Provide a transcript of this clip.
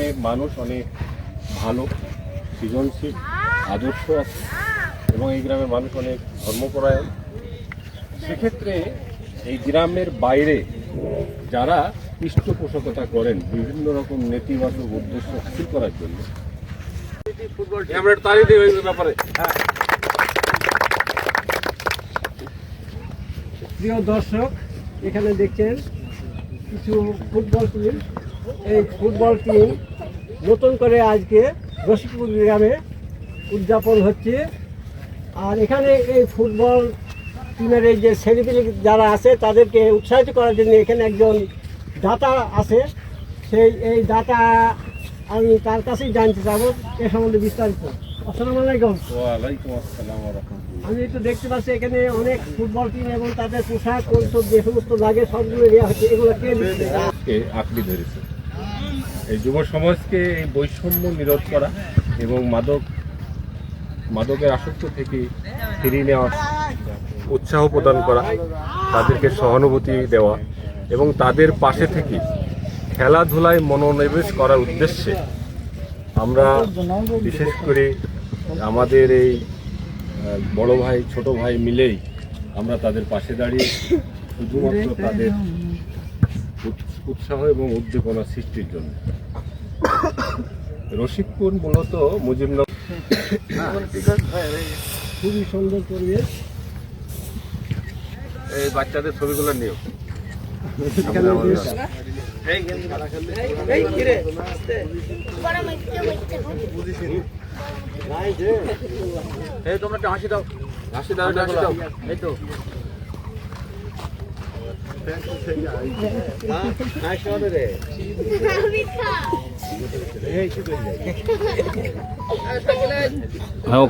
গ্রামে মানুষ অনেক ভালো, সৃজনশীল, আদর্শ আছে এবং এই গ্রামের মানুষ অনেক ধর্মপরায়ণ। সেক্ষেত্রে এই গ্রামের বাইরে যারা পৃষ্ঠপোষকতা করেন বিভিন্ন রকম নেতিবাচক উদ্দেশ্য হাসিল করার জন্য, প্রিয় দর্শক, এখানে দেখছেন কিছু ফুটবল টিম। এই ফুটবল টিম নতুন করে আজকে রশিকপুর গ্রামে উদযাপন হচ্ছে। আর এখানে এই ফুটবল টিমের এই যে ছেলেপিলে যারা আছে তাদেরকে উৎসাহিত করার জন্য এখানে একজন দাতা আছে। এই দাতা আমি তার কাছেই জানতে চাবো এ সম্বন্ধে বিস্তারিত। আসসালামু আলাইকুম। ওয়ালাইকুম আসসালাম ওয়া রাহমাতুল্লাহ। আমি একটু দেখতে পাচ্ছি এখানে অনেক ফুটবল টিম এবং তাদের পোশাক কৌশল যে সমস্ত লাগে সবগুলো দেওয়া হচ্ছে, এগুলো কে দিচ্ছে? আঁকড়ে ধরেছে এই যুব সমাজকে এই বৈষম্য নিরোধ করা এবং মাদকের আসক্ত থেকে ফিরিয়ে নেওয়ার উৎসাহ প্রদান করা, তাদেরকে সহানুভূতি দেওয়া এবং তাদের পাশে থেকে খেলাধুলায় মনোনিবেশ করার উদ্দেশ্যে আমরা বিশেষ করে আমাদের এই বড় ভাই ছোট ভাই মিলেই আমরা তাদের পাশে দাঁড়িয়ে শুধুমাত্র তাদের উৎসাহ এবং উদ্দীপনা সৃষ্টির জন্য। রশিকপুর মূলত মুজিবনগর, খুবই সুন্দর পরিবেশ। এই বাচ্চাদের ছবিগুলো নিয়েও তোমরা একটা হাসি দাও, হাসি দাও, হাসি দাও। এই তো হ্যাঁ